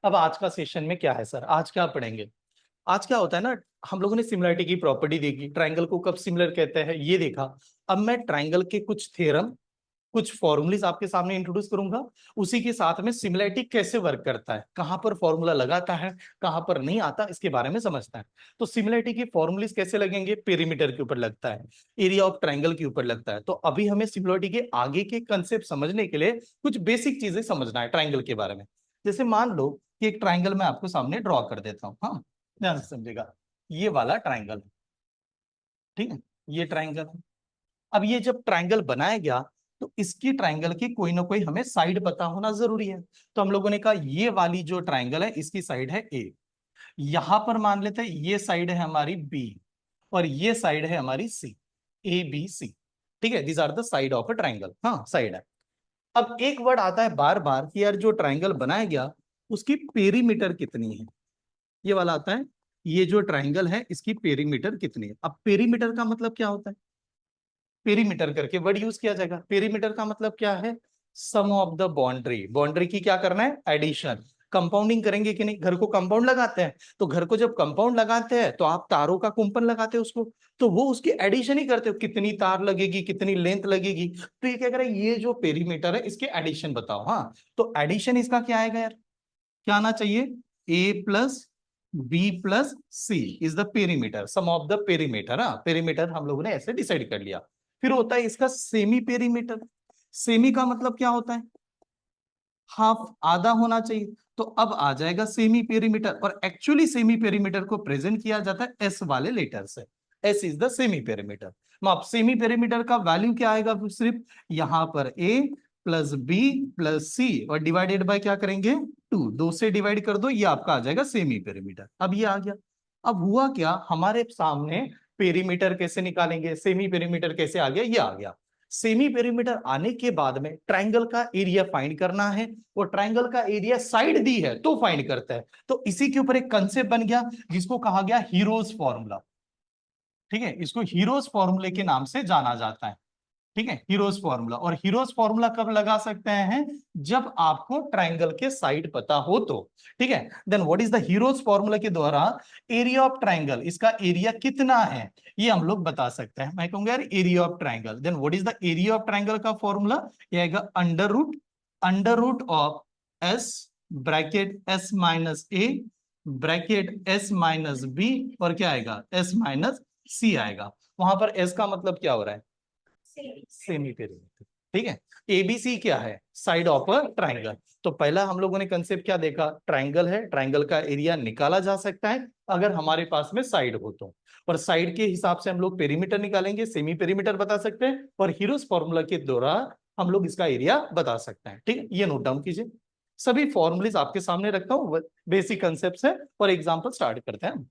अब आज का सेशन में क्या है सर, आज क्या पढ़ेंगे? आज क्या होता है ना, हम लोगों ने सिमिलरिटी की प्रॉपर्टी देखी, ट्राइंगल को कब सिमिलर कहते हैं ये देखा। अब मैं ट्राइंगल के कुछ थ्योरम, कुछ फॉर्मूलेस आपके सामने इंट्रोड्यूस करूंगा। उसी के साथ में सिमिलरिटी कैसे वर्क करता है, कहां पर फॉर्मूला लगाता है, कहां पर नहीं आता, इसके बारे में समझता है। तो सिमिलरिटी के फॉर्मूलेस कैसे लगेंगे? पेरीमीटर के ऊपर लगता है, एरिया ऑफ ट्राइंगल के ऊपर लगता है। तो अभी हमें सिमिलरिटी के आगे के कंसेप्ट समझने के लिए कुछ बेसिक चीजें समझना है ट्राइंगल के बारे में। जैसे मान लो कि एक ट्राइंगल मैं आपको सामने ड्रॉ कर देता हूँ, हाँ ध्यान से समझेगा। ये वाला ट्राइंगल, ठीक है, ये ट्राइंगल है। अब ये जब ट्राइंगल बनाया गया तो इसकी ट्राइंगल की कोई ना कोई हमें साइड पता होना जरूरी है। तो हम लोगों ने कहा ये वाली जो ट्राइंगल है इसकी साइड है ए। यहां पर मान लेते हैं ये साइड है हमारी बी और ये साइड है हमारी सी, ए बी सी। ठीक है, these are the side of a triangle, हाँ साइड है। अब एक वर्ड आता है बार बार कि यार जो ट्राइंगल बनाया गया उसकी पेरीमीटर कितनी है, ये वाला आता है। ये जो ट्राइंगल है इसकी पेरीमीटर कितनी है। अब पेरीमीटर का मतलब क्या होता है? पेरीमीटर करके वर्ड यूज किया जाएगा। पेरीमीटर का मतलब क्या है? सम ऑफ द बाउंड्री, बाउंड्री की क्या करना है? एडिशन। कंपाउंडिंग करेंगे कि नहीं? घर को कंपाउंड लगाते हैं, तो घर को जब कंपाउंड लगाते हैं तो आप तारों का कुंपन लगाते हैं उसको, तो वो उसकी एडिशन ही करते हो, कितनी तार लगेगी, कितनी लेंथ लगेगी। तो ये क्या करे, ये जो पेरीमीटर है इसके एडिशन बताओ। हाँ, तो एडिशन इसका क्या आएगा यार? क्या आना चाहिए? A plus B plus C is the perimeter, sum of the perimeter. हाँ, पेरीमीटर हम लोगों ने ऐसे डिसाइड कर लिया। फिर होता है इसका सेमी पेरीमीटर। सेमी का मतलब क्या होता है? हाफ, आधा होना चाहिए। तो अब आ जाएगा सेमी पेरीमीटर, और एक्चुअली सेमी पेरीमीटर को प्रेजेंट किया जाता है एस वाले लेटर से। S is the semi perimeter. अब सेमी पेरीमीटर का वैल्यू क्या आएगा? सिर्फ यहां पर ए प्लस बी प्लस सी और डिवाइडेड बाय क्या करेंगे? 2, 2 से डिवाइड कर दो, ये आपका आ जाएगा सेमी पेरीमीटर। अब ये आ गया। अब हुआ क्या, हमारे सामने पेरीमीटर कैसे निकालेंगे, सेमी पेरीमीटर कैसे आ गया, ये आ गया। सेमी पेरीमीटर आने के बाद में ट्राइंगल का एरिया फाइंड करना है, और ट्राइंगल का एरिया साइड दी है तो फाइंड करता है। तो इसी के ऊपर एक कंसेप्ट बन गया जिसको कहा गया हीरोज फॉर्मूला। ठीक है, इसको हीरोज फॉर्मूले के नाम से जाना जाता है। ठीक है, हीरोज फॉर्मूला। और हीरोज फॉर्मूला कब लगा सकते हैं? जब आपको ट्राइंगल के साइड पता हो तो। ठीक है, then what is the Heron's formula के द्वारा एरिया ऑफ ट्राइंगल, इसका एरिया कितना है ये हम लोग बता सकते हैं। मैं कहूंगा यार area of triangle, then what is the area of triangle का फॉर्मूला? ये आएगा under root of S bracket S minus A bracket S minus B, और क्या आएगा? एस माइनस सी आएगा। वहां पर एस का मतलब क्या हो रहा है? Semi perimeter. ठीक है, एबीसी क्या है? Side of a triangle. तो पहला हम लोगों ने कंसेप्ट क्या देखा? ट्राइंगल है, ट्राइंगल का एरिया निकाला जा सकता है अगर हमारे पास में साइड हो तो। और साइड के हिसाब से हम लोग पेरीमीटर निकालेंगे, सेमी पेरीमीटर बता सकते हैं, और हीरोस फॉर्मूला के द्वारा हम लोग इसका एरिया बता सकते हैं। ठीक है, ये नोट डाउन कीजिए। सभी फॉर्मूलेस आपके सामने रखता हूं, बेसिक कंसेप्ट है, और एग्जाम्पल स्टार्ट करते हैं।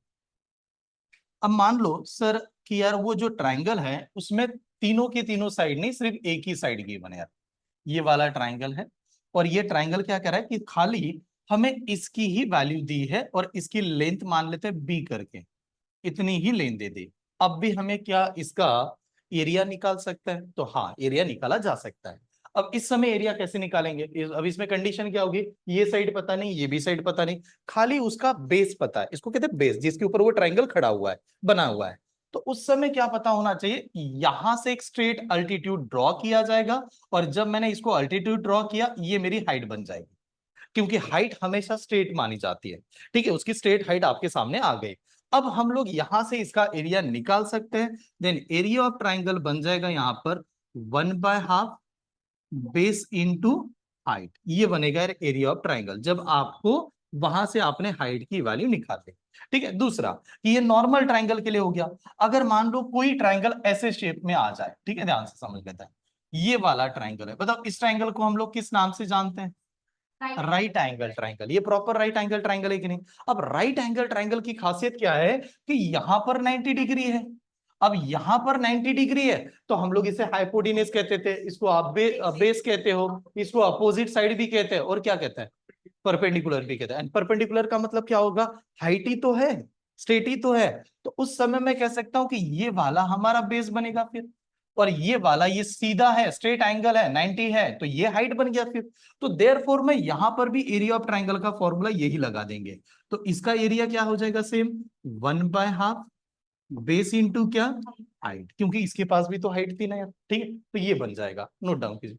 अब मान लो सर कि यार वो जो ट्राइंगल है उसमें तीनों की तीनों साइड नहीं, सिर्फ एक ही साइड की बने यार। ये वाला ट्राइंगल है, और ये ट्राइंगल क्या कर रहा है कि खाली हमें इसकी ही वैल्यू दी है, और इसकी लेंथ मान लेते हैं बी करके, इतनी ही लेंथ दे दी। अब भी हमें क्या इसका एरिया निकाल सकता है? तो हाँ, एरिया निकाला जा सकता है। अब इस समय एरिया कैसे निकालेंगे? अब इसमें कंडीशन क्या होगी? ये साइड पता नहीं, ये भी साइड पता नहीं, खाली उसका बेस पता है। इसको कहते हैं बेस, जिसके ऊपर वो ट्राइंगल खड़ा हुआ है, बना हुआ है। तो उस समय क्या पता होना चाहिए? यहां से एक स्ट्रेट अल्टीट्यूड ड्रॉ किया जाएगा, और जब मैंने इसको अल्टीट्यूड ड्रॉ किया ये मेरी हाइट बन जाएगी, क्योंकि हाइट हमेशा स्ट्रेट मानी जाती है। ठीक है, उसकी स्ट्रेट हाइट आपके सामने आ गई। अब हम लोग यहां से इसका एरिया निकाल सकते हैं। देन एरिया ऑफ ट्राइंगल बन जाएगा यहां पर 1/2 बेस इंटू हाइट, ये बनेगा एरिया ऑफ ट्राइंगल जब आपको वहां से आपने हाइट की वैल्यू निकाले। ठीक है, दूसरा कि ये नॉर्मल ट्राइंगल के लिए हो गया। अगर मान लो कोई ट्राइंगल ऐसे शेप में आ जाए, ठीक है, ध्यान से समझ लेते हैं। ये वाला ट्राइंगल है, बताओ इस ट्राइंगल को हम लोग किस नाम से जानते हैं? Right angle triangle. ये प्रॉपर राइट एंगल ट्राइंगल है कि नहीं? अब राइट एंगल ट्राइंगल की खासियत क्या है कि यहां पर 90 डिग्री है। अब यहां पर 90 डिग्री है तो हम लोग इसे हाइपोटेन्यूज कहते थे, इसको आप बेस कहते हो, इसको अपोजिट साइड भी कहते हैं, और क्या कहते हैं? परपेंडिकुलर भी कहते हैं। परपेंडिकुलर का मतलब क्या होगा? हाइट ही तो है, स्ट्रेट ही तो है। तो उस समय मैं कह सकता हूं कि ये वाला हमारा बेस बनेगा फिर। और ये वाला ये सीधा है, स्ट्रेट एंगल है, 90 है, तो ये हाइट बन गया फिर। तो देयरफॉर मैं यहां पर भी एरिया ऑफ ट्राइंगल का फॉर्मूला यही लगा देंगे। तो इसका एरिया क्या हो जाएगा, सेम 1/2 बेस इंटू क्या, हाइट, क्योंकि इसके पास भी तो हाइट थी ना यार। ठीक है, तो ये बन जाएगा, नोट डाउन कीजिए।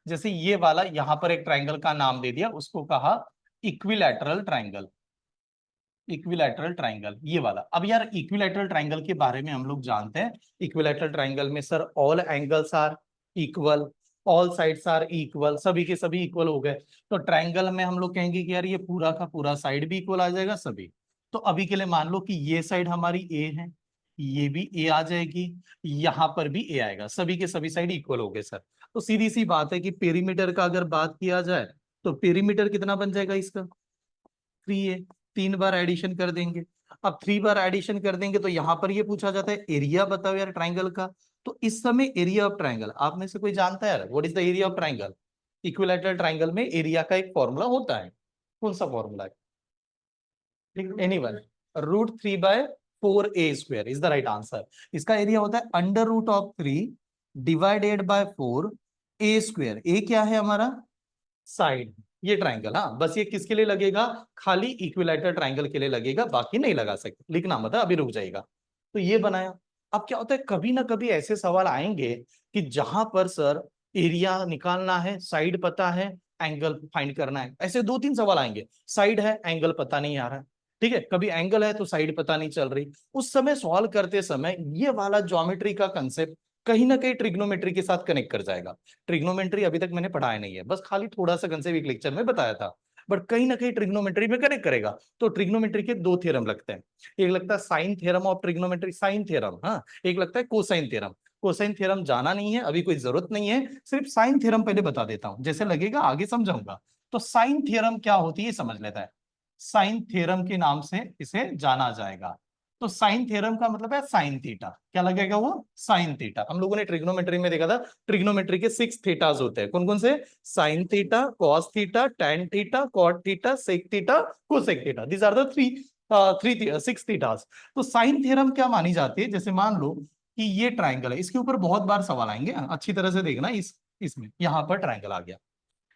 जैसे ये वाला यहां पर एक ट्राइंगल का नाम दे दिया, उसको कहा इक्विलैटरल ट्राइंगल। इक्विलैटरल ट्राइंगल ये वाला। अब यार इक्विलैटरल ट्राइंगल के बारे में हम लोग जानते हैं, इक्विलैटरल ट्राइंगल में sir all angles are equal, all sides are equal, सभी के सभी इक्वल हो गए। तो ट्राइंगल में हम लोग कहेंगे कि यार ये पूरा का पूरा साइड भी इक्वल आ जाएगा सभी। तो अभी के लिए मान लो कि ये साइड हमारी ए है, ये भी ए आ जाएगी, यहां पर भी ए आएगा, सभी के सभी साइड इक्वल हो गए सर। तो सीधी सी बात है कि पेरीमीटर का अगर बात किया जाए तो पेरीमीटर कितना बन जाएगा इसका, 3a। 3 बार एडिशन कर देंगे। अब 3 बार एडिशन कर देंगे तो यहां पर ये पूछा जाता है एरिया बताओ यार ट्राइंगल का। तो इस समय एरिया ऑफ ट्राइंगल आप में से कोई जानता है यार, what is the area of triangle. Equilateral triangle में एरिया का एक फॉर्मूला होता है, कौन सा फॉर्मूला है, anyone, √3/4a² is the right answer. इसका एरिया होता है √3 डिवाइडेड बाय 4 a²। ए क्या है हमारा, साइड। ये ट्राइंगल, हाँ बस ये किसके लिए लगेगा, खाली इक्विलैटरल ट्राइंगल के लिए लगेगा, बाकी नहीं लगा सकते, लिखना मत अभी रुक जाएगा। तो ये बनाया। अब क्या होता है, कभी ना कभी ऐसे सवाल आएंगे कि जहां पर सर एरिया निकालना है, साइड पता है, एंगल फाइंड करना है, ऐसे 2-3 सवाल आएंगे। साइड है, एंगल पता नहीं आ रहा है, ठीक है, कभी एंगल है तो साइड पता नहीं चल रही। उस समय सॉल्व करते समय ये वाला ज्योमेट्री का कंसेप्ट कहीं ना कहीं ट्रिग्नोमेट्री के साथ कनेक्ट कर जाएगा। ट्रिग्नोमेट्री अभी तक मैंने पढ़ाया नहीं है, बस खाली थोड़ा सा कंसेप्ट एक लेक्चर में बताया था, बट कहीं ना कहीं ट्रिग्नोमेट्री में कनेक्ट करेगा। तो ट्रिग्नोमेट्री के 2 थ्योरम लगते हैं, एक लगता है sine theorem of trigonometry, sine theorem, हाँ, एक लगता है कोसाइन थ्योरम। कोसाइन थ्योरम जाना नहीं है अभी, कोई जरूरत नहीं है, सिर्फ साइन थ्योरम पहले बता देता हूं, जैसे लगेगा आगे समझाऊंगा। तो साइन थ्योरम क्या होती है समझ लेता है, साइन थ्योरम के नाम से इसे जाना जाएगा। तो साइन थ्योरम का मतलब है साइन थीटा, क्या लगेगा वो, साइन थीटा। हम लोगों ने ट्रिग्नोमेट्री में देखा था, ट्रिग्नोमेट्री के 6 थीटास होते हैं, कौन कौन से, sine theta, cos theta, tan theta, cot theta, sec theta, cosec theta, these are the three 6 thetas. तो साइन थ्योरम क्या मानी जाती है, जैसे मान लो कि ये ट्राइंगल है, इसके ऊपर बहुत बार सवाल आएंगे, अच्छी तरह से देखना, इसमें यहां पर ट्राइंगल आ गया,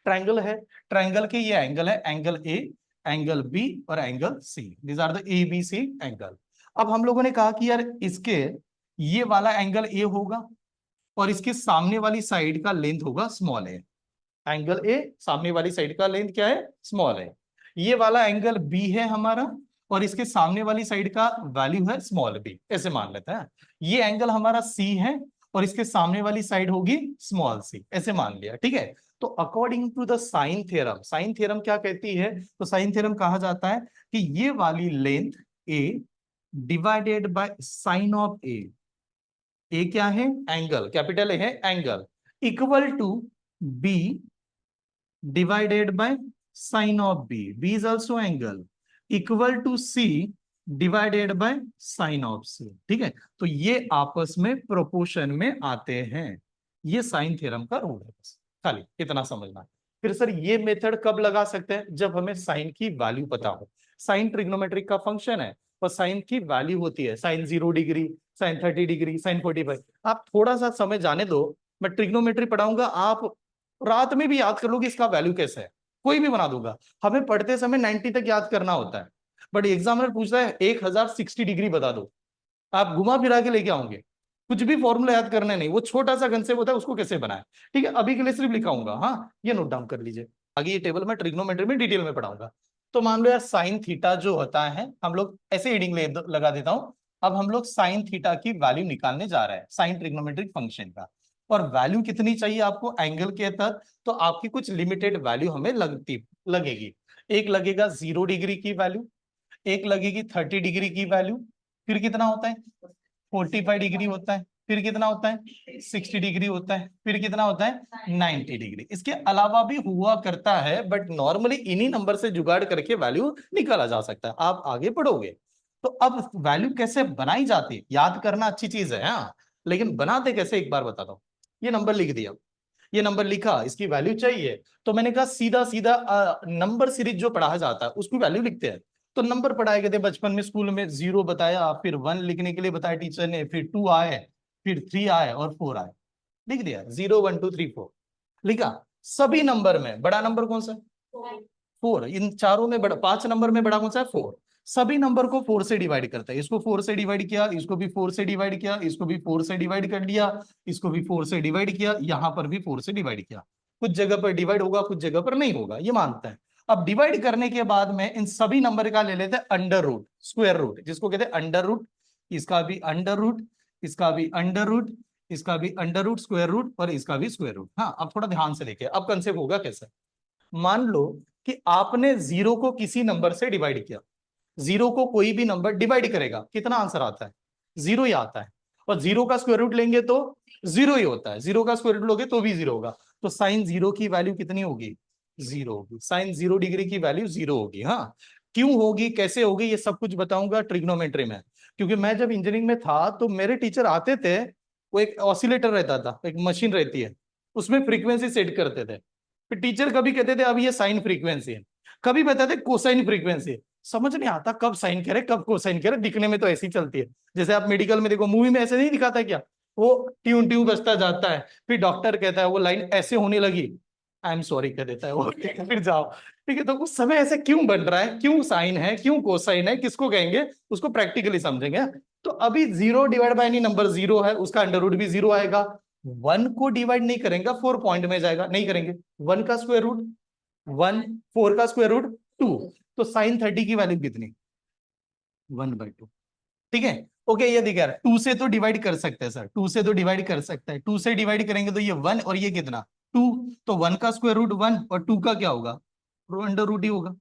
ट्राइंगल है, ट्राइंगल के ये एंगल है, एंगल ए, एंगल बी और angle C, these are the ABC angle. अब हम लोगों ने कहा कि यार इसके ये वाला एंगल ए होगा और इसके सामने वाली साइड का लेंथ होगा स्मॉल ए। एंगल ए, सामने वाली साइड का लेंथ क्या है, स्मॉल है। ये वाला एंगल बी है हमारा और इसके सामने वाली साइड का वैल्यू है स्मॉल बी, ऐसे मान लेते हैं। ये एंगल हमारा सी है और इसके सामने वाली साइड होगी स्मॉल सी, ऐसे मान लिया, ठीक है। तो according to the sine theorem, sine theorem क्या कहती है, तो साइन थ्योरम कहा जाता है कि ये वाली length A divided by sine of A क्या है, एंगल, कैपिटल ए है angle, equal to B divided by sine of B is also angle, equal to C divided by sine of C, ठीक है। तो ये आपस में प्रोपोर्शन में आते हैं, ये साइन थ्योरम का रूल है, बस खाली इतना समझना। फिर सर ये मेथड कब लगा सकते हैं, जब हमें साइन की वैल्यू पता हो। साइन ट्रिग्नोमेट्रिक का फंक्शन है और साइन की वैल्यू होती है sine 0 degree, sine 30 degree, sine 45। आप थोड़ा सा समय जाने दो, मैं ट्रिग्नोमेट्री पढ़ाऊंगा, आप रात में भी याद कर लो कि इसका वैल्यू कैसे है, कोई भी बना दूंगा। हमें पढ़ते समय 90 तक याद करना होता है, बट एग्जामिनर पूछता है 1060 डिग्री बता दो, आप घुमा फिरा के लेके आओगे, कुछ भी फॉर्मूला याद करने नहीं, वो छोटा सा कंसेप्ट होता है उसको कैसे बनाए। ठीक है, अभी के लिए सिर्फ लिखाऊंगा, हाँ ये नोट डाउन कर लीजिए, आगे ये टेबल मैं ट्रिग्नोमेट्री में डिटेल में पढ़ाऊंगा। तो मान लो यार साइन थीटा जो होता है, हम लोग ऐसे हेडिंग लगा देता हूं। अब हम लोग साइन थीटा की वैल्यू निकालने जा रहे हैं, साइन ट्रिग्नोमेट्रिक फंक्शन का। और वैल्यू कितनी चाहिए आपको एंगल के तहत, तो आपकी कुछ लिमिटेड वैल्यू हमें लगेगी। एक लगेगा 0 डिग्री की वैल्यू, एक लगेगी 30 डिग्री की वैल्यू, फिर कितना होता है 45 डिग्री होता है, फिर कितना होता है 60 डिग्री होता है, फिर कितना होता है 90 डिग्री। इसके अलावा भी हुआ करता है, बट नॉर्मली इन्हीं नंबर से जुगाड़ करके वैल्यू निकाला जा सकता है, आप आगे पढ़ोगे। तो अब वैल्यू कैसे बनाई जाती है, याद करना अच्छी चीज है, हाँ, लेकिन बनाते कैसे एक बार बताता हूं। ये नंबर लिख दिया, ये नंबर लिखा, इसकी वैल्यू चाहिए, तो मैंने कहा सीधा सीधा नंबर सीरीज जो पढ़ा जाता है उसकी वैल्यू लिखते हैं। तो नंबर पढ़ाए गए थे बचपन में स्कूल में, 0 बताया, फिर 1 लिखने के लिए बताया टीचर ने, फिर 2 आए, फिर 3 आए और 4 आए, लिख दिया 0 1 2 3 4 लिखा। सभी नंबर में बड़ा नंबर कौन सा है? 4। इन चारों में बड़ा, 5 नंबर में बड़ा कौन सा है? 4। सभी नंबर को 4 से डिवाइड करता है। इसको 4 से डिवाइड किया, इसको भी 4 से डिवाइड किया, इसको भी 4 से डिवाइड कर लिया, इसको भी 4 से डिवाइड किया, यहां पर भी 4 से डिवाइड किया। कुछ जगह पर डिवाइड होगा, कुछ जगह पर नहीं होगा, ये मानता है। अब डिवाइड करने के बाद में इन सभी नंबर का ले लेते हैं अंडर रूट, स्क्वायर रूट, जिसको कहते हैं अंडर रूट। इसका भी अंडर रूट, इसका भी अंडर रूट, इसका भी अंडर रूट, स्क्वायर रूट, और इसका भी स्क्वायर रूट। हाँ, अब थोड़ा ध्यान से देखिए, अब कंसेप्ट होगा कैसे। मान लो कि आपने 0 को किसी नंबर से डिवाइड किया। 0 को कोई भी नंबर डिवाइड करेगा, कितना आंसर आता है? 0 ही आता है। और 0 का स्क्वायर रूट लेंगे तो 0 ही होता है, 0 का स्क्वायर रूट लोगे तो भी 0 होगा। तो साइन 0 की वैल्यू कितनी होगी? 0 होगी। साइन 0 डिग्री की वैल्यू 0 होगी। हाँ, क्यों होगी, कैसे होगी, ये सब कुछ बताऊंगा ट्रिग्नोमेट्री में। क्योंकि मैं जब इंजीनियरिंग में था तो मेरे टीचर आते थे, वो एक ऑसिलेटर रहता था, एक मशीन रहती है, उसमें फ्रीक्वेंसी सेट करते थे। फिर टीचर कभी कहते थे अब ये साइन फ्रीक्वेंसी है, कभी बताते कोसाइन फ्रीक्वेंसी है। समझ नहीं आता कब साइन करे कब कोसाइन करे, दिखने में तो ऐसी चलती है। जैसे आप मेडिकल में देखो, मूवी में ऐसे नहीं दिखाता क्या, वो ट्यून ट्यून बजता जाता है, फिर डॉक्टर कहता है वो लाइन ऐसे होने लगी, आई एम सॉरी कह देता है वो, ठीक है, फिर जाओ। ठीक है, तो उस समय ऐसे क्यों बन रहा है, क्यों साइन है, क्यों कोसाइन है, किसको कहेंगे, उसको प्रैक्टिकली समझेंगे। तो अभी 0 डिवाइड बाय एनी नंबर 0 है, उसका अंडर रूट भी 0 आएगा। 1 को डिवाइड नहीं करेंगे, 4 पॉइंट में जाएगा, नहीं करेंगे। 1 का स्क्वायर रूट 1, 4 का स्क्वायर रूट 2। तो साइन 30 की वैल्यू कितनी? 1/2। ठीक है, ओके, ये दिख रहा है। 2 से तो डिवाइड कर सकते हैं सर, 2 से तो डिवाइड कर सकते हैं। 2 से डिवाइड करेंगे तो ये 1 और ये कितना? 2। तो 1 का स्क्वायर रूट 1 और 2 का क्या होगा? अंडर रूट ही होगा।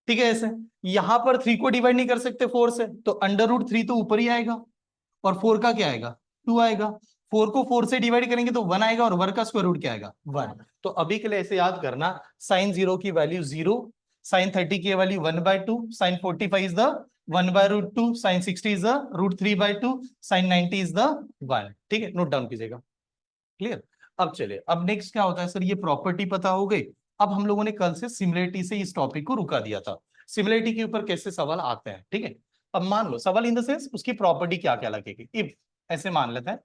ठीक है, ऐसे यहां पर 3 को डिवाइड नहीं कर सकते 4 से, तो अंडर रूट 3 तो ऊपर ही आएगा, और 4 का क्या आएगा? 2 आएगा। 4 को 4 से डिवाइड करेंगे तो 1 आएगा, और 1 का स्क्वायर रूट क्या आएगा? 1। तो अभी के लिए ऐसे याद करना, साइन 0 की वैल्यू 0, साइन 30 की value 1/2, sine 45 is the 1/√2, sine 60 is the √3/2, sine 90 is the 1। ठीक है, नोट डाउन कीजिएगा। क्लियर? अब चलिए, अब नेक्स्ट क्या होता है सर, ये प्रॉपर्टी पता हो गई। अब हम लोगों ने कल से सिमिलरिटी से इस टॉपिक को रुका दिया था। सिमिलरिटी के ऊपर कैसे सवाल आते हैं, ठीक है। अब मान लो सवाल इन द सेंस उसकी प्रॉपर्टी क्या क्या लगेगी। इफ ऐसे मान लेते हैं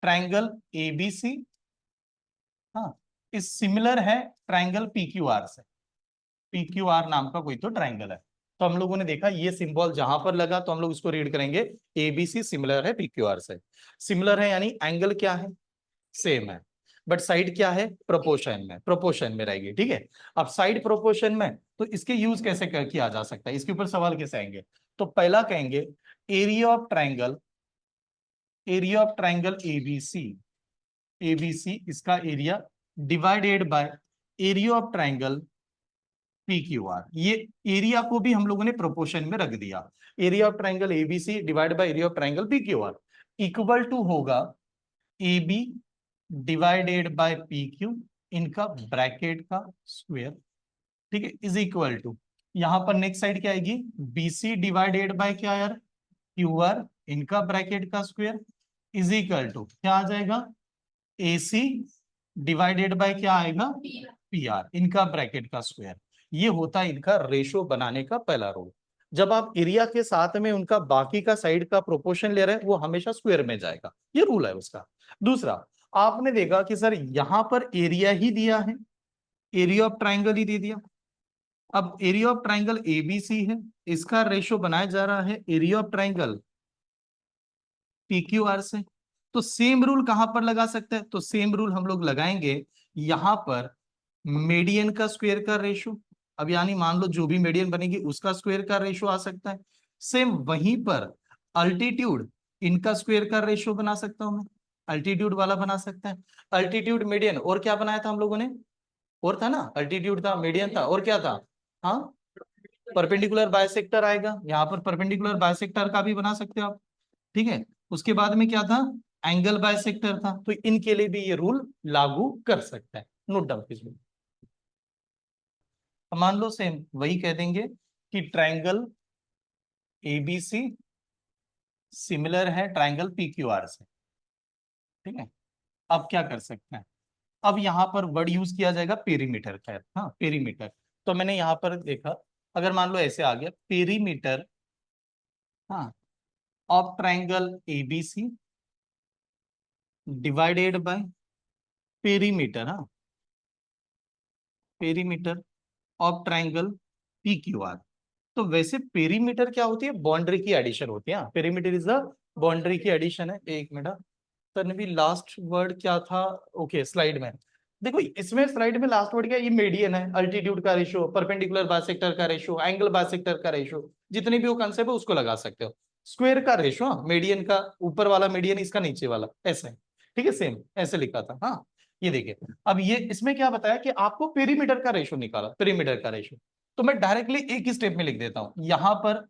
ट्रायंगल एबीसी, हाँ, इस सिमिलर है ट्रायंगल पीक्यूआर से। पीक्यूआर नाम का कोई तो ट्रायंगल है। तो हम लोगों ने देखा ये सिंबल जहां पर लगा तो हम लोग इसको रीड करेंगे एबीसी सिमिलर है पीक्यूआर से। सिमिलर है यानी एंगल क्या है? सेम है, बट साइड क्या है? प्रोपोर्शन में, प्रोपोर्शन में रहेगी। ठीक है, अब साइड प्रोपोर्शन में तो इसके यूज कैसे किया जा सकता है, इसके ऊपर सवाल कैसे आएंगे। तो पहला कहेंगे area of triangle, area of triangle ABC, ABC इसका area divided by area of triangle PQR. ये एरिया को भी हम लोगों ने प्रोपोर्शन में रख दिया। Area of triangle ABC divide by area of triangle PQR equal to होगा A B divided by P Q, इनका ब्रैकेट का स्क्वायर। ठीक है, इज इक्वल टू, यहां पर नेक्स्ट साइड क्या आएगी? बी सी डिवाइडेड बाय क्या यार? क्यू आर, इनका ब्रैकेट का स्क्वायर, इज इक्वल टू क्या आ जाएगा? ए सी डिवाइडेड बाय क्या आएगा? पी आर, इनका ब्रैकेट का स्क्वायर। ये होता है इनका रेशो बनाने का पहला रूल। जब आप एरिया के साथ में उनका बाकी का साइड का प्रोपोर्शन ले रहे हैं, वो हमेशा स्क्वायर में जाएगा, ये रूल है उसका। दूसरा, आपने देखा कि सर यहां पर एरिया ही दिया है, एरिया ऑफ ट्राइंगल ही दे दिया। अब एरिया ऑफ ट्राइंगल एबीसी है, इसका रेशो बनाया जा रहा है एरिया ऑफ ट्राइंगल पीक्यूआर से। तो सेम रूल कहां पर लगा सकते हैं? तो सेम रूल हम लोग लगाएंगे यहां पर मीडियन का स्क्वायर का रेशो। अब यानी मान लो जो भी मीडियन बनेगी उसका स्क्वायर का रेशो आ सकता है। सेम वहीं पर अल्टीट्यूड, इनका स्क्वायर का रेशो बना सकता हूं मैं, अल्टीट्यूड वाला बना सकता है। अल्टीट्यूड मीडियन, और क्या बनाया था हम लोगों ने? और था ना, अल्टीट्यूड था, मीडियन था, और क्या था? हाँ, परपेंडिकुलर बाइसेक्टर आएगा, यहाँ पर परपेंडिकुलर बाइसेक्टर का भी बना सकते हो आप। ठीक है, उसके बाद में क्या था? एंगल बाइसेक्टर था। तो इनके लिए भी ये रूल लागू कर सकता है, नोट डाउन कीजिए। मान लो सेम वही कह देंगे कि ट्रायंगल एबीसी सिमिलर है ट्रायंगल पीक्यूआर से। ठीक है, अब क्या कर सकते हैं? अब यहां पर वर्ड यूज किया जाएगा पेरीमीटर का। हाँ, पेरीमीटर। तो मैंने यहां पर देखा, अगर मान लो ऐसे आ गया पेरीमीटर, हाँ, of triangle ABC divided by perimeter, हाँ, perimeter of triangle P Q R. तो वैसे पेरीमीटर क्या होती है, बाउंड्री की एडिशन होती है। पेरीमीटर इज द बाउंड्री की एडिशन है। एक मिनट, तन्वी लास्ट वर्ड क्या था? ओके, स्लाइड में देखो, इसमें स्लाइड में लास्ट वर्ड क्या है, ये मीडियन है, अल्टीट्यूड का रेशियो, परपेंडिकुलर बाइसेक्टर का रेशियो, एंगल बाइसेक्टर का रेशियो, जितने भी वो कंसेप्ट है उसको लगा सकते हो। स्क्वायर का रेशियो, मीडियन का ऊपर वाला मीडियन, इसका नीचे वाला, ऐसे, ठीक है, सेम ऐसे लिखा था। हाँ, ये देखिए, अब ये इसमें क्या बताया कि आपको पेरीमीटर का रेशियो निकाला, पेरीमीटर का रेशियो। तो मैं डायरेक्टली एक ही स्टेप में लिख देता हूं, यहां पर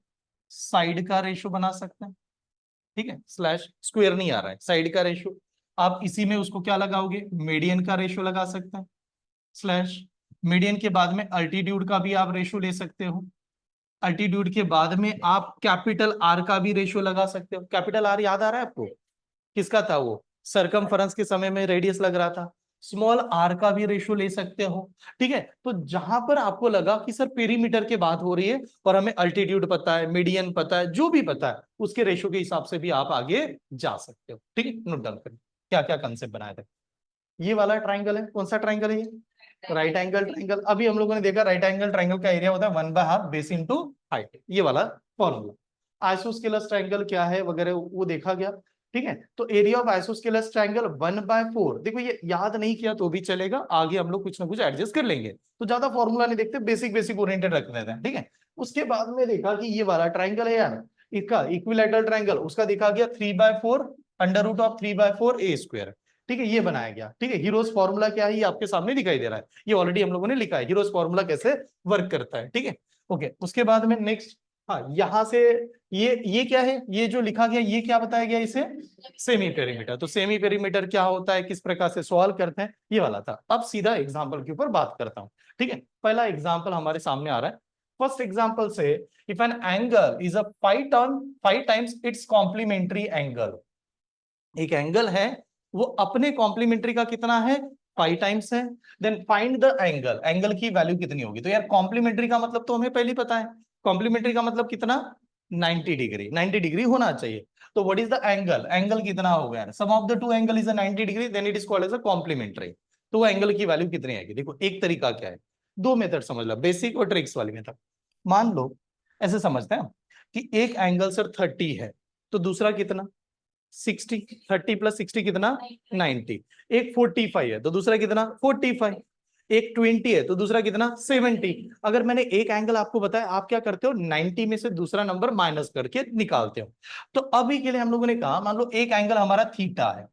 साइड का रेशियो बना सकते हैं, ठीक है, स्लैश, स्क्वायर नहीं आ रहा है, साइड का रेशियो। आप इसी में उसको क्या लगाओगे, मीडियन का रेशियो लगा सकते हैं, स्लैश, मीडियन के बाद में अल्टीट्यूड का भी आप रेशियो ले सकते हो। अल्टीट्यूड के बाद में आप कैपिटल आर का भी रेशियो लगा सकते हो। कैपिटल आर याद आ रहा है आपको, किसका था वो? सरकमफेरेंस के समय में रेडियस लग रहा था। स्मॉल आर का भी रेशियो ले सकते हो। ठीक है, तो जहां पर आपको लगा कि सर पेरीमीटर की बात हो रही है और हमें अल्टीट्यूड पता है, मीडियन पता है, जो भी पता है, उसके रेशियो के हिसाब से भी आप आगे जा सकते हो। ठीक है, नोट डाउन करिए क्या क्या कंसेप्ट बनाए थे। ये वाला ट्राइंगल है, कौन सा ट्राइंगल है ये? Right angle triangle. अभी हम लोगों ने देखा राइट एंगल ट्राइंगल का एरिया होता है 1/2 बेस इंटू हाइट, ये वाला फॉर्मूला। आइसोस्केलस ट्राइंगल क्या है वगैरह वो देखा गया। ठीक है, तो एरिया ऑफ आइसोस्केलस ट्राइंगल 1/4। देखो ये याद नहीं किया तो भी चलेगा, आगे हम लोग कुछ ना कुछ एडजस्ट कर लेंगे, तो ज्यादा फॉर्मूला नहीं देखते, बेसिक बेसिक ओरिएंटेड रख देते हैं। ठीक है, उसके बाद में देखा कि ये वाला ट्राइंगल है यार, इसका इक्विलैटरल ट्राइंगल, उसका देखा गया 3/4 √3/4 a²। ठीक है, ये बनाया गया। ठीक है, हीरोज फॉर्मूला क्या है ये आपके सामने दिखाई दे रहा है, ये ऑलरेडी हम लोगों ने लिखा है, हीरोज फॉर्मूला कैसे वर्क करता है। ठीक है, ओके, उसके बाद में नेक्स्ट, हाँ, यहां से ये क्या है, ये जो लिखा गया ये क्या बताया गया इसे? Semi perimeter. तो सेमी पेरीमीटर क्या होता है, किस प्रकार से सॉल्व करते हैं, ये वाला था। अब सीधा एग्जांपल के ऊपर बात करता हूं। ठीक है, पहला एग्जांपल हमारे सामने आ रहा है। फर्स्ट एग्जांपल से, if an angle is a 5 times it's complementary angle, एक एंगल है वो अपने कॉम्प्लीमेंट्री का कितना है, 5 टाइम्स है, then find the angle, angle की वैल्यू कितनी होगी। तो यार कॉम्प्लीमेंट्री का मतलब तो हमें पहले ही पता है, कॉम्प्लीमेंट्री का मतलब कितना, 90 डिग्री, 90 डिग्री होना चाहिए। तो what is the angle, angle कितना होगा यार, sum of the two angle is a 90 degree, then it is called as a complementary. तो वो एंगल की वैल्यू कितनी आएगी, देखो एक तरीका क्या है, दो मेथड समझ लो, बेसिक और ट्रिक्स वाली मेथड। मान लो ऐसे समझते हैं कि एक एंगल सर 30 है, तो दूसरा कितना, 60, 30 + 60 कितना, 90। एक 45 है तो दूसरा कितना, 45। एक 20 है तो दूसरा कितना, 70। अगर मैंने एक एंगल आपको बताया, आप क्या करते हो, 90 में से दूसरा नंबर माइनस करके निकालते हो। तो अभी के लिए हम लोगों ने कहा, मान लो एक एंगल हमारा थीटा है,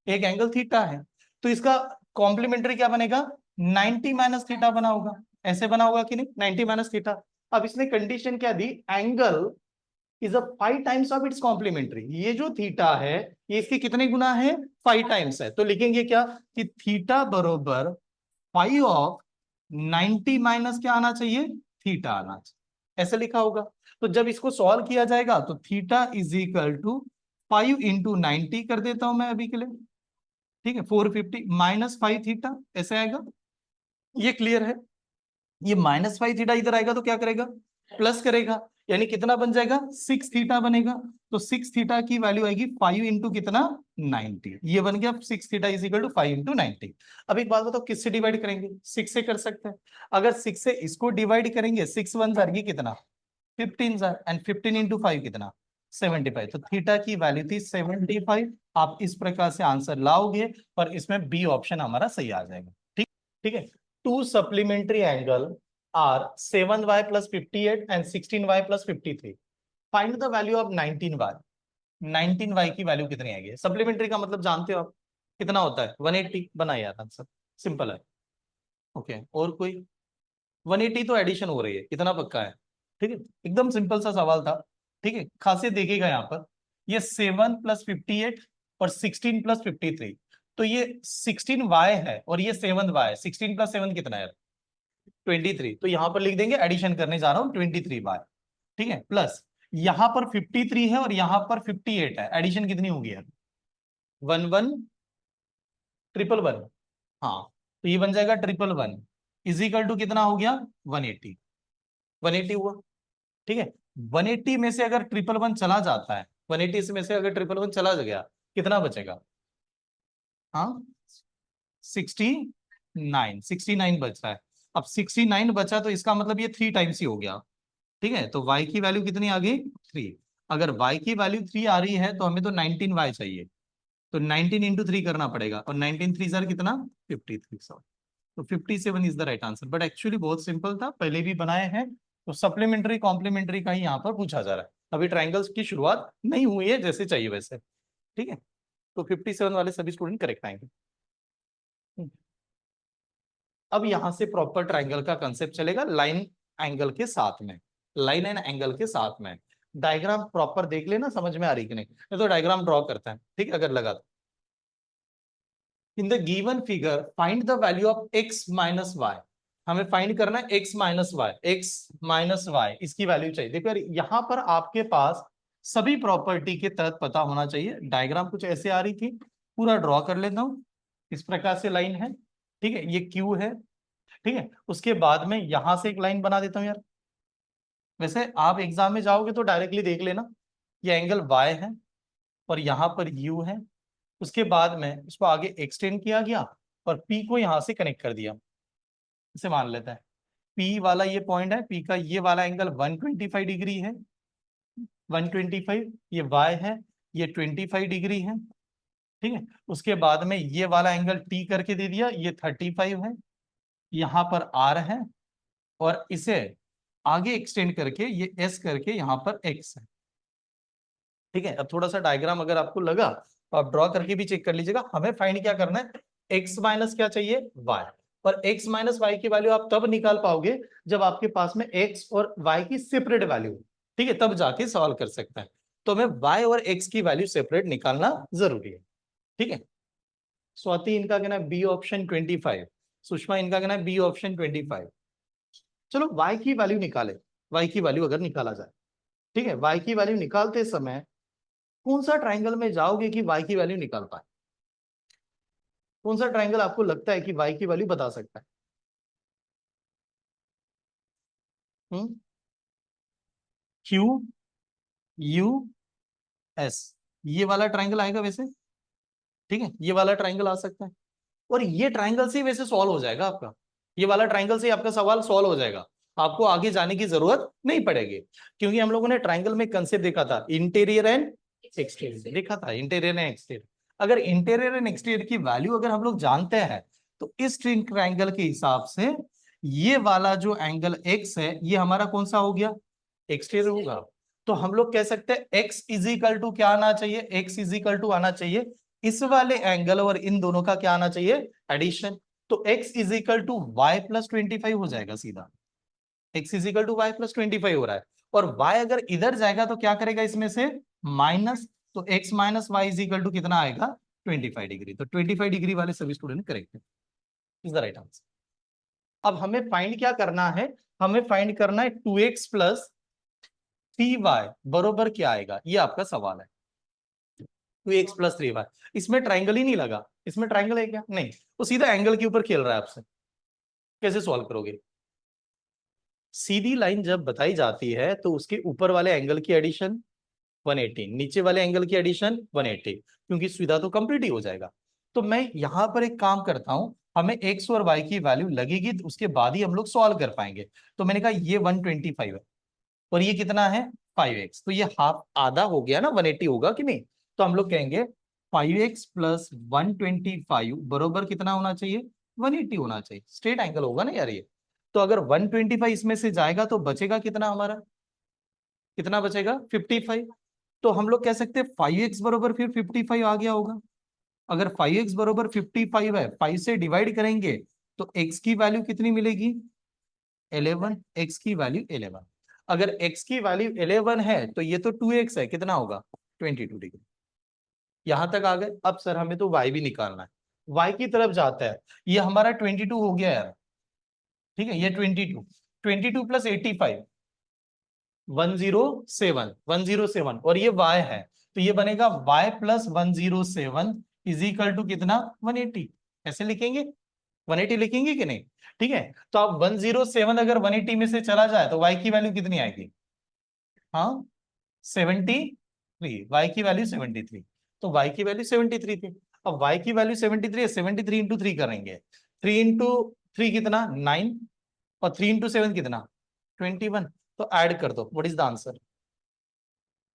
एक एंगल थीटा है, तो इसका कॉम्प्लीमेंट्री क्या बनेगा, 90 माइनस थीटा बना होगा। ऐसे बना होगा कि नहीं, 90 माइनस थीटा। अब इसने कंडीशन क्या दी, angle is a 5 times of its complementary. ये जो थीटा है ये इसके कितने गुना है, 5 टाइम्स है। तो लिखेंगे क्या कि थीटा बरोबर 5 ऑफ 90 माइनस क्या आना चाहिए, थीटा आना चाहिए, ऐसे लिखा होगा। तो जब इसको सॉल्व किया जाएगा तो थीटा इज इक्वल टू 5 × 90 कर देता हूं मैं अभी के लिए। ठीक है, 450 -5 थीटा ऐसे आएगा। ये क्लियर है, ये -5 थीटा इधर आएगा तो क्या करेगा, प्लस करेगा, यानी कितना बन जाएगा, 6 थीटा बनेगा। तो 6 थीटा की वैल्यू आएगी 5 × कितना, 90। ये बन गया 6 थीटा इज इक्वल टू 5 × 90। अब एक बात बताओ, किससे डिवाइड करेंगे, 6 से कर सकते हैं। अगर 6 से इसको डिवाइड करेंगे, 6 1 जार की कितना, 15 जार, एंड 15 × 5 कितना, 75। तो थीटा की वैल्यू थी 75। आप इस प्रकार से आंसर लाओगे, पर इसमें बी ऑप्शन हमारा सही आ जाएगा। ठीक, ठीक है। Two supplementary angle are 7y + 58 and 16y + 53। Find the value of 19y। 19y की वैल्यू कितनी आएगी, सप्लीमेंट्री का मतलब जानते हो आप कितना होता है, 180 बना यार आंसर, सिंपल है। ओके, और कोई, 180 तो एडिशन हो रही है, कितना पक्का है। ठीक है, एकदम सिंपल सा सवाल था। ठीक है, खासियत देखिएगा यहाँ पर, ये 7 + 58 और 16 + 53। तो ये 16y है और ये 7y है, 16 + 7 कितना है, 23। तो यहां पर लिख देंगे, एडिशन करने जा रहा हूं 23y। ठीक है, प्लस यहां पर 53 है और यहां पर 58 है, एडिशन कितनी होगी यार, 11 1 1 1 हाँ, तो ये बन जाएगा 1 1 1 इज इक्वल टू कितना हो गया, 180। 180 हुआ। ठीक है, 180 में से अगर 1 1 1 चला जाता है, 180 में से अगर 1 1 1 चला गया, कितना बचेगा, हाँ 69 बचा है। अब 69 बचा तो इसका मतलब ये 3 टाइम्स ही हो गया। ठीक है, तो y की वैल्यू कितनी आ गई 3। अगर y की वैल्यू 3 आ रही है तो हमें तो 19y चाहिए, तो 19 इंटू 3 करना पड़ेगा, और 19 3 सर कितना 53 सर। तो 57 is the right answer. But actually बहुत सिंपल था, पहले भी बनाए हैं, तो सप्लीमेंट्री कॉम्प्लीमेंट्री का ही यहाँ पर पूछा जा रहा है। अभी ट्राइंगल्स की शुरुआत नहीं हुई है, जैसे चाहिए वैसे। ठीक है, तो 57 वाले सभी स्टूडेंट करेक्ट आएंगे। अब यहां से प्रॉपर ट्राइंगल का कंसेप्ट चलेगा लाइन एंगल के साथ में, लाइन एंड एंगल के साथ में। डायग्राम प्रॉपर देख लेना, समझ में आ रही कि नहीं, तो डायग्राम ड्रॉ करते हैं। ठीक है, अगर लगा तो in the given figure find the value of x minus Y. हमें फाइंड करना है x minus Y, x minus Y इसकी वैल्यू चाहिए। देखो यार, यहां पर आपके पास सभी प्रॉपर्टी के तहत पता होना चाहिए। डायग्राम कुछ ऐसे आ रही थी, पूरा ड्रॉ कर लेता हूं। इस प्रकार से लाइन है, ठीक है, ये Q है। ठीक है, उसके बाद में यहां से एक लाइन बना देता हूं यार। वैसे आप एग्जाम में जाओगे तो डायरेक्टली देख लेना, ये एंगल y है और यहाँ पर u है। उसके बाद में इसको आगे एक्सटेंड किया गया और P को यहां से कनेक्ट कर दिया। इसे मान लेते हैं P वाला ये पॉइंट है, P का ये वाला एंगल 125 डिग्री है, 125। ये y है, ये 25 डिग्री है। ठीक है, उसके बाद में ये वाला एंगल T करके दे दिया, ये 35 है। यहाँ पर R है, और इसे आगे एक्सटेंड करके ये S करके यहाँ पर X है। ठीक है, अब थोड़ा सा डायग्राम अगर आपको लगा तो आप ड्रॉ करके भी चेक कर लीजिएगा। हमें फाइंड क्या करना है, x माइनस क्या चाहिए y। और x माइनस वाई की वैल्यू आप तब निकाल पाओगे जब आपके पास में x और y की सेपरेट वैल्यू, ठीक है, तब जाके सॉल्व कर सकते हैं। तो हमें y और x की वैल्यू सेपरेट निकालना जरूरी है। ठीक है, स्वाति इनका कहना है बी ऑप्शन 25, सुषमा इनका कहना है बी ऑप्शन 25। चलो y की वैल्यू निकाले, y की वैल्यू अगर निकाला जाए, ठीक है, y की वैल्यू निकालते समय कौन सा ट्राइंगल में जाओगे कि y की वैल्यू निकाल पाए? कौन सा ट्राइंगल आपको लगता है कि y की वैल्यू बता सकता है? क्यू यू एस, ये वाला ट्राइंगल आएगा वैसे। ठीक है, ये वाला ट्राइंगल आ सकता है, और ये ट्राइंगल से वैसे सॉल्व हो जाएगा आपका। ये वाला ट्राइंगल से आपका सवाल सॉल्व हो जाएगा, आपको आगे जाने की जरूरत नहीं पड़ेगी। क्योंकि हम लोगों ने ट्राइंगल में कंसेप्ट देखा था, इंटीरियर एंड एक्सटीरियर देखा था, इंटीरियर एंड एक्सटीरियर। अगर इंटीरियर एंड एक्सटीरियर की वैल्यू अगर हम लोग जानते हैं, तो इस ट्राइंगल के हिसाब से ये वाला जो एंगल एक्स है, ये हमारा कौन सा हो गया, एक्सटीरियर होगा। तो हम लोग कह सकते हैं x इजिकल टू क्या आना चाहिए, x इजिकल टू आना चाहिए इस वाले एंगल और इन दोनों का क्या आना चाहिए, एडिशन। तो x equal to Y plus 25 हो जाएगा सीधा, x equal to Y plus 25 हो रहा है। और y अगर इधर जाएगा तो क्या करेगा इसमें से माइनस, तो x minus Y equal to कितना आएगा 25 डिग्री। तो 25 डिग्री वाले सभी स्टूडेंट करेक्ट है, इज द राइट आंसर। अब हमें फाइंड क्या करना है, हमें फाइंड करना है 2x प्लस 3y बरोबर क्या आएगा, ये आपका सवाल है। 2x प्लस 3y, इसमें ट्राइंगल ही नहीं लगा, इसमें ट्राइंगल है क्या, नहीं, वो सीधा एंगल के ऊपर खेल रहा है आपसे। कैसे सॉल्व करोगे? सीधी लाइन जब बताई जाती है तो उसके ऊपर वाले एंगल की एडिशन 180, नीचे वाले एंगल की एडिशन 180, क्योंकि सीधा तो कंप्लीट ही हो जाएगा। तो मैं यहां पर एक काम करता हूं, हमें x और y की वैल्यू लगेगी तो उसके बाद ही हम लोग सॉल्व कर पाएंगे। तो मैंने कहा ये 125 है और ये कितना है 5x, तो ये हाफ आधा हो गया ना, 180 होगा कि नहीं। तो हम लोग कहेंगे 5x प्लस 125 बरोबर कितना होना चाहिए, 180 होना चाहिए। स्ट्रेट एंगल होगा ना यार ये। तो अगर 125 इसमें से जाएगा तो बचेगा कितना हमारा, कितना बचेगा 55। तो हम लोग कह सकते हैं 5x बरोबर फिर 55 आ गया होगा। अगर 5x बरोबर 55 है, 5 से डिवाइड करेंगे तो x की वैल्यू कितनी मिलेगी 11, x की वैल्यू 11। अगर x की वैल्यू 11 है तो ये तो 2x है, कितना होगा 22 डिग्री। यहां तक आ गए। अब सर हमें तो y भी निकालना है, y की तरफ जाता है, ये हमारा 22 हो गया यार। ठीक है, ये 22, 22 प्लस 85 107 और ये y है, तो ये बनेगा y plus 107 is equal to कितना 180। ऐसे लिखेंगे, 180 लिखेंगे कि नहीं। ठीक है, तो अब 107 अगर 180 में से चला जाए तो y की वैल्यू कितनी आएगी, हाँ 73, y की वैल्यू 73, तो y की वैल्यू 73 थी। अब y की वैल्यू 73 है, 73 इंटू 3 करेंगे, 3 इंटू 3 कितना 9, और 3 इंटू 7 कितना 21। तो ऐड कर दो, व्हाट इज द आंसर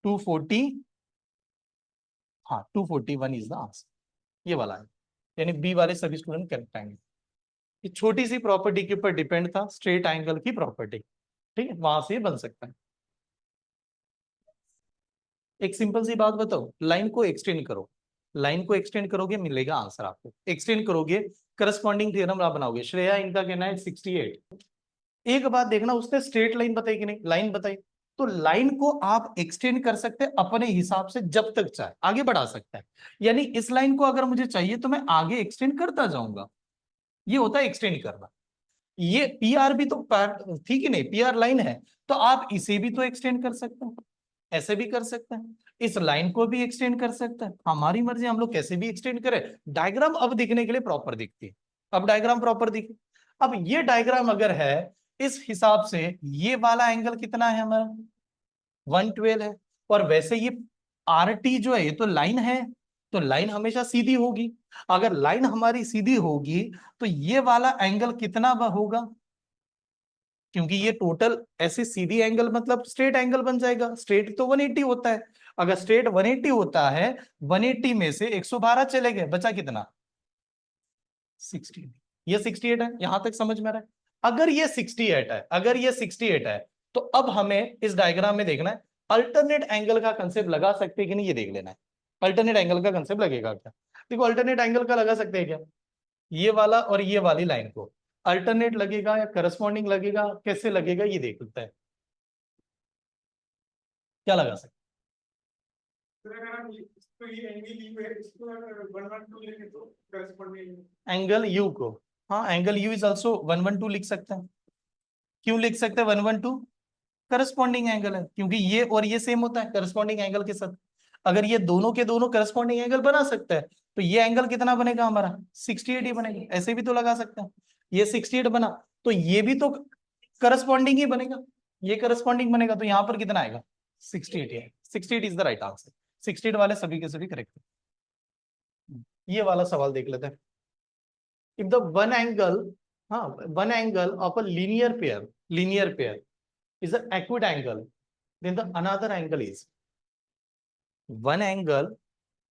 240। हाँ 241 इज द आंसर, ये वाला है, यानी बी वाले सभी स्टूडेंट करेक्ट आएंगे। ये छोटी सी प्रॉपर्टी के ऊपर डिपेंड था, स्ट्रेट एंगल की प्रॉपर्टी, ठीक है, वहां से बन सकता है। एक सिंपल सी बात बताओ, लाइन को एक्सटेंड करो, लाइन को एक्सटेंड करोगे मिलेगा आंसर आपको, एक्सटेंड करोगे करस्पॉन्डिंग थ्योरम आप बनाओगे। श्रेया इनका कहना है 68। एक बात देखना, उसने स्ट्रेट लाइन बताई कि नहीं, लाइन बताई, तो लाइन को आप एक्सटेंड कर सकते हैं अपने हिसाब से, जब तक चाहे आगे बढ़ा सकता है। यानी इस लाइन को अगर मुझे चाहिए तो मैं आगे एक्सटेंड करता जाऊंगा, ये होता है एक्सटेंड करना। ये पी आर भी तो ठीक है नहीं, पी आर लाइन है, तो आप इसे भी तो एक्सटेंड कर सकते हैं, ऐसे भी कर सकते हैं, इस लाइन को भी एक्सटेंड कर सकते हैं, हमारी मर्जी, हम लोग कैसे भी एक्सटेंड करें। डायग्राम अब दिखने के लिए प्रॉपर दिखती है, अब डायग्राम प्रॉपर दिखे। अब ये डायग्राम अगर है इस हिसाब से, ये वाला एंगल कितना है हमारा 112 है, और वैसे ये आर टी जो है ये तो लाइन है, तो लाइन हमेशा सीधी होगी। अगर लाइन हमारी सीधी होगी तो ये वाला एंगल कितना होगा, क्योंकि ये टोटल ऐसे सीधी एंगल मतलब स्ट्रेट एंगल बन जाएगा, स्ट्रेट तो 180 होता है। अगर स्ट्रेट 180 होता है, 180 में से 112 चले गए, बचा कितना 68। ये 68 है, यहां तक समझ में आ रहा है। अगर ये 68 है, अगर ये 68 है, तो अब हमें इस डायग्राम में देखना है अल्टरनेट एंगल का कंसेप्ट लगा सकते हैं कि नहीं, ये देख लेना है। अल्टरनेट एंगल का कंसेप्ट लगेगा क्या, देखो अल्टरनेट एंगल का लगा सकते हैं क्या, ये वाला और ये वाली लाइन को अल्टरनेट लगेगा या करस्पॉन्डिंग लगेगा, कैसे लगेगा ये देख लेते हैं, क्या लगा सकते एंगल यू को। हाँ एंगल यू इज ऑल्सो 112 लिख सकते हैं। क्यों लिख सकते हैं 112, करस्पॉन्डिंग एंगल है, क्योंकि ये और ये सेम होता है करस्पॉन्डिंग एंगल के साथ। अगर ये दोनों के दोनों करस्पॉन्डिंग एंगल बना सकता है, तो ये एंगल कितना बनेगा हमारा 68 ही बनेगा, ऐसे भी तो लगा सकते हैं। ये 68 बना, तो ये भी तो करस्पॉन्डिंग ही बनेगा, ये करस्पॉन्डिंग बनेगा, तो यहां पर कितना आएगा 68 है। 68 इज द राइट आंसर, 68 वाले सभी के सभी करेक्ट है। ये वाला सवाल देख लेते हैं। इफ द वन एंगल, हाँ one angle of a linear pair is an acute angle, then the another angle is one angle,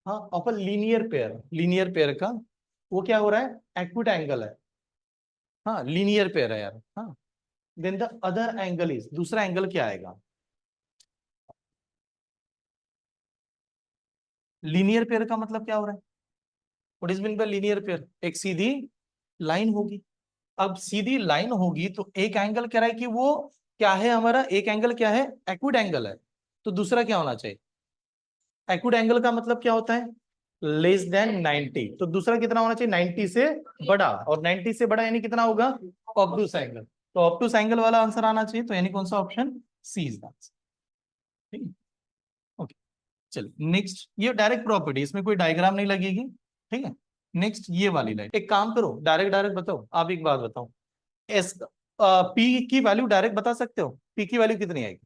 हाँ of a लीनियर पेयर का वो क्या हो रहा है एक्यूट एंगल है, हाँ लीनियर पेयर है यार, हाँ then the other angle is, दूसरा एंगल क्या आएगा, लीनियर पेयर का मतलब क्या हो रहा है, what is mean by linear pair, एक सीधी लाइन होगी। अब सीधी लाइन होगी तो एक एंगल कह रहा है कि वो क्या है हमारा, एक एंगल क्या है एक्यूट एंगल है, तो दूसरा क्या होना चाहिए, एक्यूट एंगल का मतलब क्या होता है लेस देन 90, तो दूसरा कितना होना चाहिए 90 से बड़ा, और 90 से बड़ा यानी कितना होगा ऑब्टूस एंगल, तो ऑब्टूस एंगल वाला आंसर आना चाहिए, तो यानी कौन सा option C is the answer, ठीक है। ओके चलिए नेक्स्ट, ये डायरेक्ट प्रॉपर्टी, इसमें कोई डायग्राम नहीं लगेगी, ठीक है। नेक्स्ट ये वाली लाइन, एक काम करो डायरेक्ट डायरेक्ट बताओ, आप एक बात बताओ, एस पी की वैल्यू डायरेक्ट बता सकते हो, पी की वैल्यू कितनी आएगी,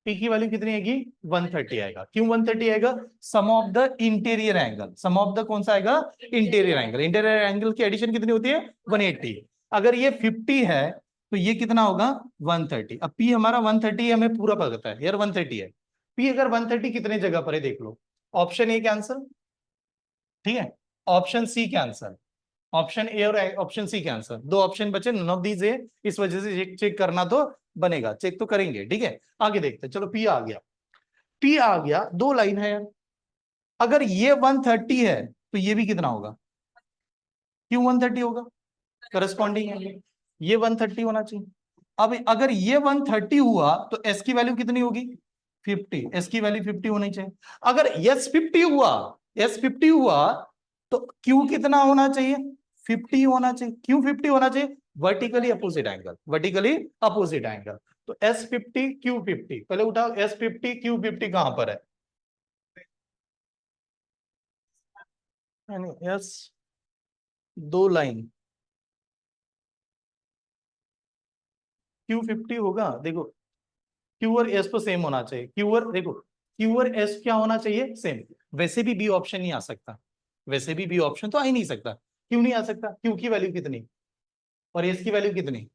पी की वैल्यू कितनी आएगी 130 आएगा, क्यों 130 आएगा, sum of the interior angle, sum of the कौन सा आएगा इंटीरियर एंगल, इंटीरियर एंगल की एडिशन कितनी होती है 180, अगर ये 50 है तो ये कितना होगा 130, अब पी हमारा 130 हमें पूरा पता है यार 130 है, पी अगर 130 कितने जगह पर है देख लो, ऑप्शन ए कैंसर, ठीक है, ऑप्शन सी कैंसर, ऑप्शन ए और ऑप्शन सी के आंसर, दो ऑप्शन बचे, नन ऑफ दीज ए, इस वजह से चेक चेक करना तो बनेगा, चेक तो करेंगे, ठीक है। आगे देखते हैं, चलो पी आ गया, पी आ गया, दो लाइन है यार, अगर ये 130 है तो ये भी कितना होगा, क्यों 130 होगा करस्पॉन्डिंग है, ये 130 होना चाहिए। अब अगर ये 130 हुआ तो एस की वैल्यू कितनी होगी 50, एस की वैल्यू 50 होनी चाहिए। अगर एस 50 हुआ, एस 50 हुआ तो क्यू कितना होना चाहिए 50 होना चाहिए, क्यू 50 होना चाहिए, vertically opposite angle, vertically opposite angle, तो एस 50 क्यू 50, पहले उठाओ एस 50 क्यू 50 कहां पर है, यानी एस दो लाइन क्यू 50 होगा, देखो क्यू और एस तो सेम होना चाहिए, क्यू और देखो क्यू और एस क्या होना चाहिए सेम, वैसे भी बी ऑप्शन नहीं आ सकता, वैसे भी बी ऑप्शन तो आ ही नहीं सकता। क्यों नहीं आ सकता? क्यू की वैल्यू कितनी और एस की वैल्यू कितनी?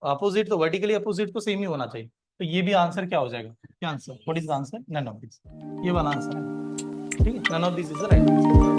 अपोजिट, तो वर्टिकली अपोजिट तो सेम ही होना चाहिए। तो ये भी आंसर क्या हो जाएगा? क्या answer? What is the answer? None of this. ये वाला आंसर है, ठीक है, none of this is the right answer.